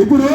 ఇప్పుడు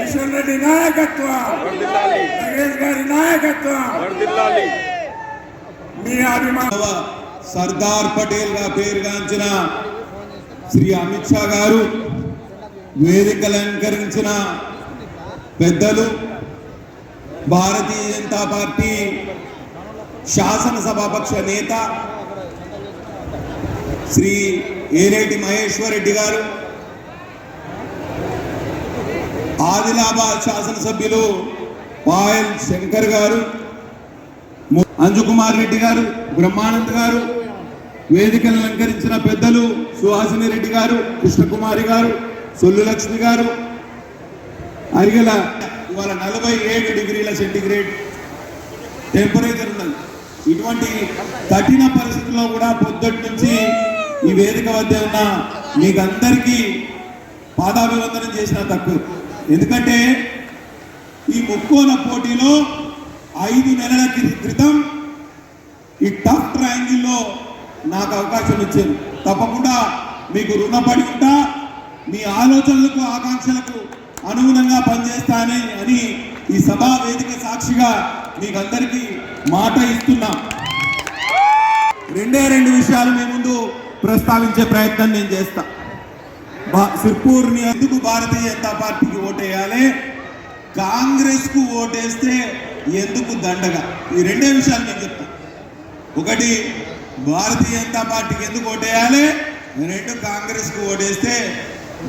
కిషన్ రెడ్డి నాయకత్వం, నగేష్ గారి నాయకత్వం, మీ అభిమాన సర్దార్ పటేల్ గా పేరుగాంచిన శ్రీ అమిత్ షా గారు, వేదికలు అలంకరించిన పెద్దలు, భారతీయ జనతా పార్టీ శాసనసభాపక్ష నేత శ్రీ ఏరేటి మహేశ్వర్ రెడ్డి గారు, ఆదిలాబాద్ శాసనసభ్యులు పాయల్ శంకర్ గారు, అంజుకుమార్ రెడ్డి గారు, బ్రహ్మానంద్ గారు, వేదికను అలంకరించిన పెద్దలు సుహాసిని రెడ్డి గారు, కృష్ణకుమారి గారు, సొల్లు లక్ష్మి గారు, అరిగల ఇవాళ 47 డిగ్రీల సెంటిగ్రేడ్ టెంపరేచర్ ఉన్నది. ఇటువంటి కఠిన పరిస్థితుల్లో కూడా పొద్దుటి నుంచి ఈ వేదిక వద్ద ఉన్న మీకందరికీ పాదాభివందనం చేసిన తక్కువ. ఎందుకంటే ఈ ముక్కోన పోటీలో 5 నెలల క్రితం ఈ టఫ్ ట్రయాంగిల్లో నాకు అవకాశం ఇచ్చారు. తప్పకుండా మీకు రుణపడి ఉంటా, మీ ఆలోచనలకు ఆకాంక్షలకు అనుగుణంగా పనిచేస్తానని ఈ సభా వేదిక సాక్షిగా మీకు అందరికీ మాట ఇస్తున్నా. 2 విషయాలు మీ ముందు ప్రస్తావించే ప్రయత్నం నేను చేస్తా. సిర్పూర్ని ఎందుకు భారతీయ జనతా పార్టీకి ఓటేయాలి, కాంగ్రెస్ కు ఓటేస్తే ఎందుకు దండగా, ఈ 2 విషయాలు నేను చెప్తా. ఒకటి, భారతీయ జనతా పార్టీకి ఎందుకు ఓటేయాలి, 2 కాంగ్రెస్ కు ఓటేస్తే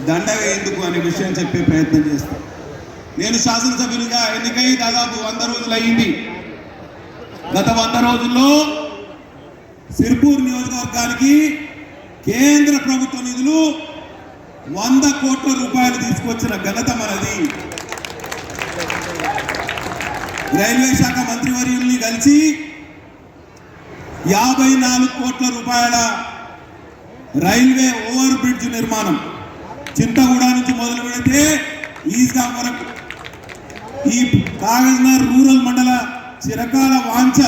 దండగా ఎందుకు అనే విషయం చెప్పే ప్రయత్నం చేస్తా. నేను శాసనసభ్యునిగా ఎన్నికై దాదాపు 100 రోజులు అయ్యింది. గత 100 రోజుల్లో సిర్పూర్ నియోజకవర్గానికి కేంద్ర ప్రభుత్వ నిధులు 100 కోట్ల రూపాయలు తీసుకొచ్చిన ఘనత మనది. రైల్వే శాఖ మంత్రివర్యుల్ని కలిసి 54 కోట్ల రూపాయల రైల్వే ఓవర్ బ్రిడ్జ్ నిర్మాణం చింతగూడ నుంచి మొదలు పెడితే ఈస్గాం వరకు ఈ కాగజ్నగర్ రూరల్ మండల చిరకాల వాంఛ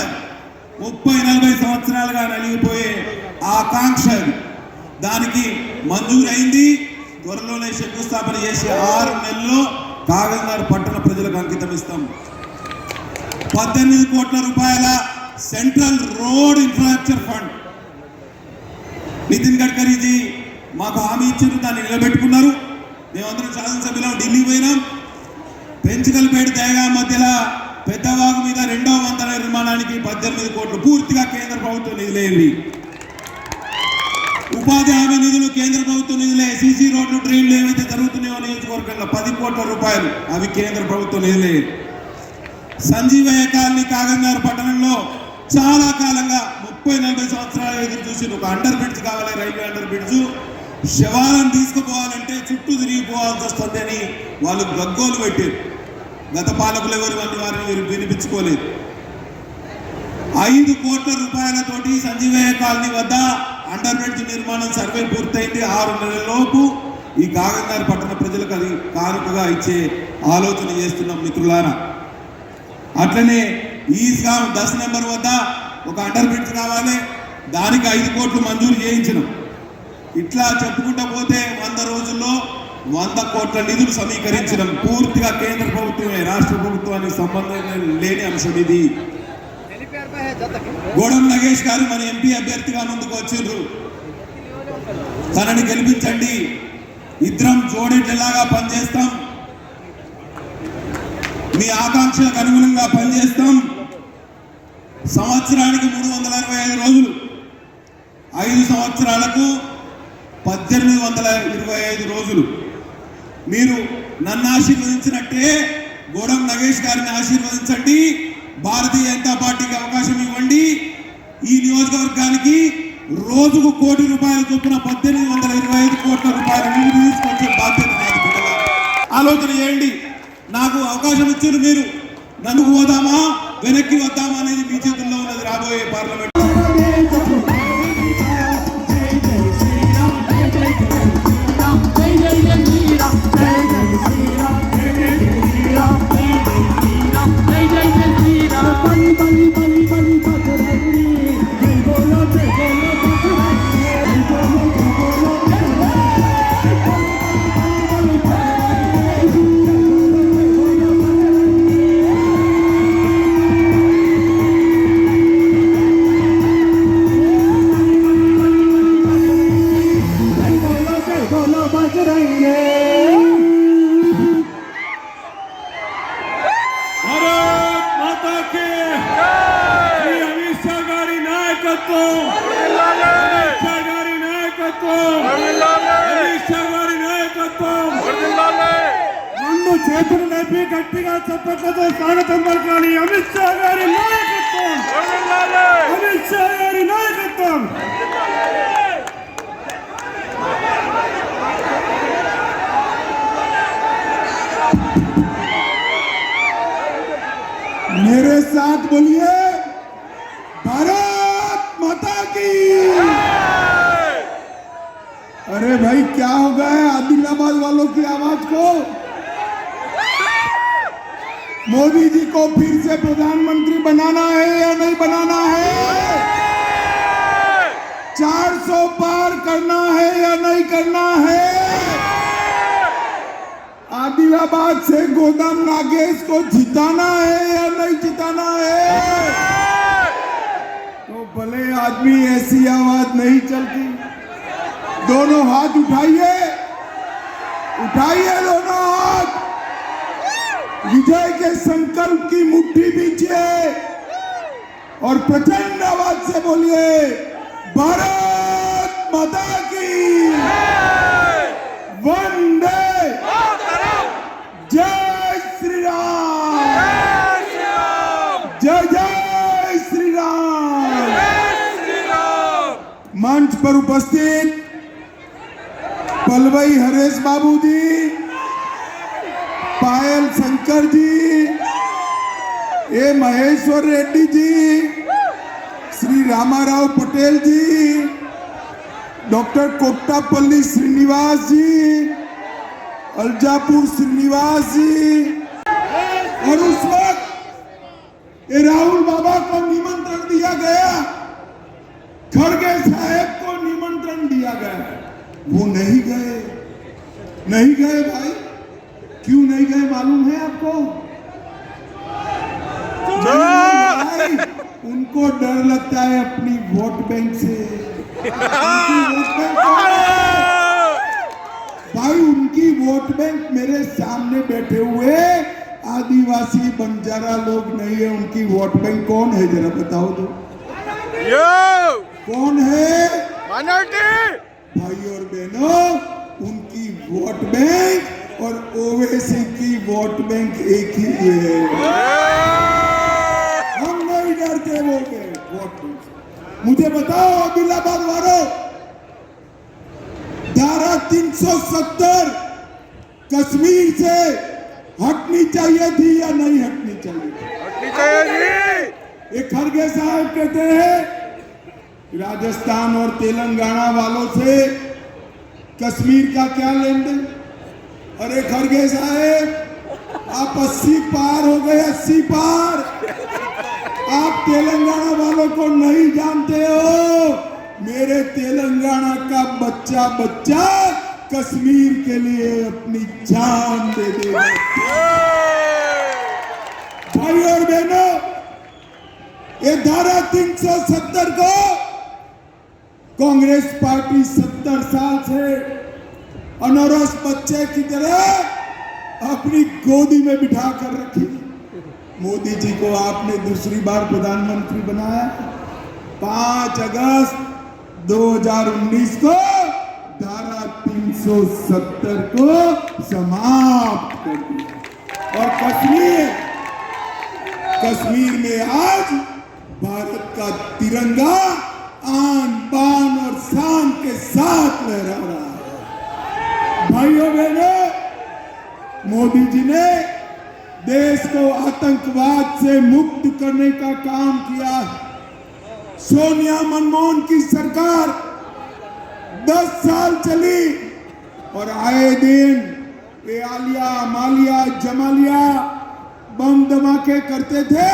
30-40 సంవత్సరాలుగా నలిగిపోయే ఆకాంక్ష దానికి మంజూరైంది. త్వరలోనే శంకుస్థాపన చేసి 6 నెలల్లో కాగజ్నగర్ పట్టణ ప్రజలకు అంకితం ఇస్తాం. 18 కోట్ల రూపాయల central road infrastructure fund Nitin Gadkariji మాకు హామీ ఇచ్చారు, దాన్ని నిలబెట్టుకున్నారు. మేమందరం శాసనసభ్యులం ఢిల్లీ పోయినాం. పెంచుకలపేట దయగా మధ్యలో పెద్దవాగు మీద 2వ వంతెన నిర్మాణానికి 18 కోట్లు పూర్తిగా కేంద్ర ప్రభుత్వం నిధులేవి. ఉపాధి హామీ నిధులు కేంద్ర ప్రభుత్వ నిధులే. సీసీ రోడ్లు, డ్రైన్లు ఏవైతే జరుగుతున్నాయో నియోజకవర్గంలో 10 కోట్ల రూపాయలు అవి కేంద్ర ప్రభుత్వ నిధులే. సంజీవయ్య కాలనీ కాగజ్నగర్ పట్టణంలో చాలా కాలంగా 30-40 సంవత్సరాలు ఎదురు చూసి ఒక అండర్ బ్రిడ్జ్ కావాలి, రైల్వే అండర్ బ్రిడ్జ్. శవాలను తీసుకుపోవాలంటే చుట్టూ తిరిగిపోవాల్సి వస్తుంది అని వాళ్ళు గగ్గోలు పెట్టారు. గత పాలకులు ఎవరు వారిని వినిపించుకోలేదు. 5 కోట్ల రూపాయలతోటి సంజీవయ్య కాలనీ వద్ద అండర్ బ్రిడ్జ్ నిర్మాణం సర్వే పూర్తయింది. 6 నెలలలోపు ఈ కాగజ్నగర్ పట్టణ ప్రజలకు అది కానుకగా ఇచ్చే ఆలోచన చేస్తున్నాం మిత్రులారా. అట్లనే ఈస్గాం 10 నెంబర్ వద్ద ఒక అండర్ బ్రిడ్జ్ కావాలి, దానికి 5 కోట్లు మంజూరు చేయించినాం. ఇట్లా చెప్పుకుంటూ పోతే 100 రోజుల్లో 100 కోట్ల నిధులు సమీకరించడం పూర్తిగా కేంద్ర ప్రభుత్వమే, రాష్ట్ర ప్రభుత్వానికి సంబంధం లేని అంశం ఇది. గోడం నగేష్ గారు మన ఎంపీ అభ్యర్థిగా ముందుకు వచ్చిండ్రు. తనని గెలిపించండి. ఇద్దరం జోడెడ్లలాగా పనిచేస్తాం, మీ ఆకాంక్షలకు అనుగుణంగా పనిచేస్తాం. సంవత్సరానికి 365 రోజులు, 5 సంవత్సరాలకు 1825 రోజులు. మీరు నన్ను ఆశీర్వదించినట్టే గోడం నగేష్ గారిని ఆశీర్వదించండి. భారతీయ జనతా పార్టీకి అవకాశం ఇవ్వండి. ఈ నియోజకవర్గానికి రోజుకు ₹1 కోటి చొప్పున 1825 కోట్ల రూపాయలు నిధులు తీసుకొచ్చే బాధ్యత నాది. ఆలోచన చేయండి. నాకు అవకాశం ఇచ్చారు మీరు, నన్ను పోదామా వెనక్కి వద్దామా అనేది మీ చేతుల్లో ఉన్నది. రాబోయే పార్లమెంట్ చేతులు నడిపి గట్టిగా చప్పట్లతో స్వాగతం పలకాలి. అమిత్ షా గారి నాయకత్వం, అమిత్ షా గారి నాయకత్వం. मेरे साथ बोलिए भारत माता की। अरे भाई क्या हो गया है आदिलाबाद वालों की आवाज को? मोदी जी को फिर से प्रधानमंत्री बनाना है या नहीं बनाना है? 400 पार करना है या नहीं करना है? आदिलाबाद से गोदाम नागेश को जिताना है या नहीं जिताना है? तो भले आदमी ऐसी आवाज नहीं चलती। दोनों हाथ उठाइए, उठाइए दोनों हाथ, विजय के संकल्प की मुट्ठी बींचिए और प्रचंड आवाज से बोलिए भारत माता की वंदे जय श्री राम, जय जय श्री राम। मंच पर उपस्थित पलवई हरेश बाबू जी, पायल शंकर जी, ए महेश्वर रेड्डी जी, श्री रामाराव पटेल जी, डॉक्टर कोट्टापल्ली श्रीनिवास जी, अल्जापुर श्रीनिवास जी, और उस वक्त राहुल बाबा को निमंत्रण दिया गया, खड़गे साहब को निमंत्रण दिया गया, वो नहीं गए। नहीं गए भाई, क्यों नहीं गए मालूम है आपको? भाई, उनको डर लगता है अपनी वोट बैंक से। भाई उनकी वोट बैंक मेरे सामने बैठे हुए आदिवासी बंजारा लोग नहीं है। उनकी वोट बैंक कौन है जरा बताओ तो, कौन है? माइनॉरिटी। भाई और बहनों, उनकी वोट बैंक और ओवैसी की वोट बैंक एक ही है। हम नहीं डरते वोट बैंक। मुझे बताओ आदिलाबाद वालों, धारा 370 कश्मीर से हटनी चाहिए थी या नहीं हटनी चाहिए? हटनी चाहिए थी। एक खड़गे साहब कहते हैं राजस्थान और तेलंगाना वालों से कश्मीर का क्या लेन देन? अरे खड़गे साहब, आप 80 पार हो गए, 80 पार। आप तेलंगाना वालों को नहीं जानते हो। मेरे तेलंगाना का बच्चा बच्चा कश्मीर के लिए अपनी जान दे देगा। भाई और बहनों, ये धारा 370 को कांग्रेस पार्टी 70 साल से अनौरस बच्चे की तरह अपनी गोदी में बिठा कर रखी। मोदी जी को आपने दूसरी बार प्रधानमंत्री बनाया। 5 अगस्त 2019 को धारा 370 को समाप्त कर दिया और कश्मीर में आज भारत का तिरंगा आन बान और शान के साथ लहरा रहा है। भाइयों बहनों, मोदी जी ने देश को आतंकवाद से मुक्त करने का काम किया। सोनिया मनमोहन की सरकार 10 साल चली और आए दिन ये आलिया मालिया जमालिया बम धमाके करते थे,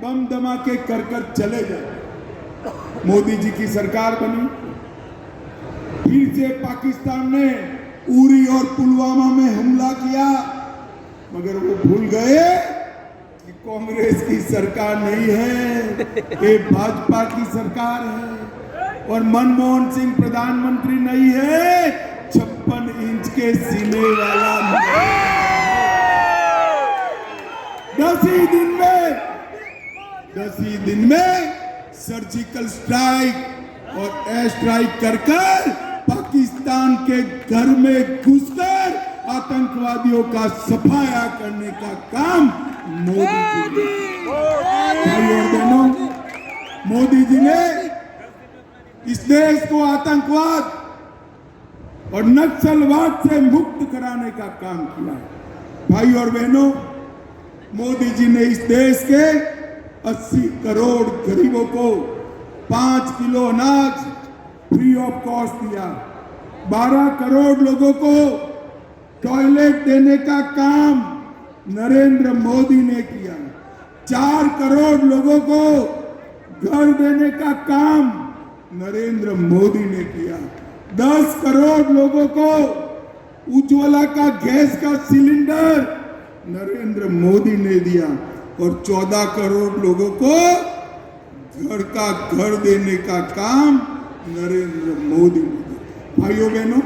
बम धमाके कर कर चले गए। मोदी जी की सरकार बनी, फिर से पाकिस्तान ने उरी और पुलवामा में हमला किया, मगर वो भूल गए कि कांग्रेस की सरकार नहीं है, ये भाजपा की सरकार है और मनमोहन सिंह प्रधानमंत्री नहीं है, 56 इंच के सीने वाला। 10 ही दिन में सर्जिकल स्ट्राइक और एयर स्ट्राइक कर पाकिस्तान के घर में घुसकर आतंकवादियों का सफाया करने का काम मोदी जी ने, मोदी जी ने इस देश को आतंकवाद और नक्सलवाद से मुक्त कराने का काम किया है। भाई और बहनों, मोदी जी ने इस देश के 80 करोड़ गरीबों को 5 किलो अनाज फ्री ऑफ कॉस्ट दिया। 12 करोड़ लोगों को टॉयलेट देने का काम नरेंद्र मोदी ने किया। 4 करोड़ लोगों को घर देने का काम नरेंद्र मोदी ने किया। 10 करोड़ लोगों को उज्ज्वला का गैस का सिलेंडर नरेंद्र मोदी ने दिया और 14 करोड़ लोगों को घर का घर देने का काम नरेंद्र मोदी ने दिया। भाइयों बहनों,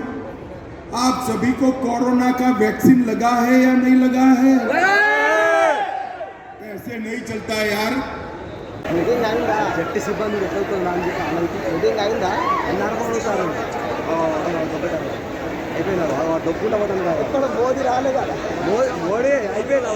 आप सभी को कोरोना का वैक्सीन लगा है या नहीं लगा है? कैसे नहीं चलता है यार? మీటింగ్ అయిందా? జట్టి సిబ్బంది ఎట్లవుతుంది మీటింగ్ అయిందా? అన్నారు అయిపోయినారు డబ్బులు అవ్వడం కాదు. ఇక్కడ మోదీ రాలే కదా, మోడీ అయిపోయినా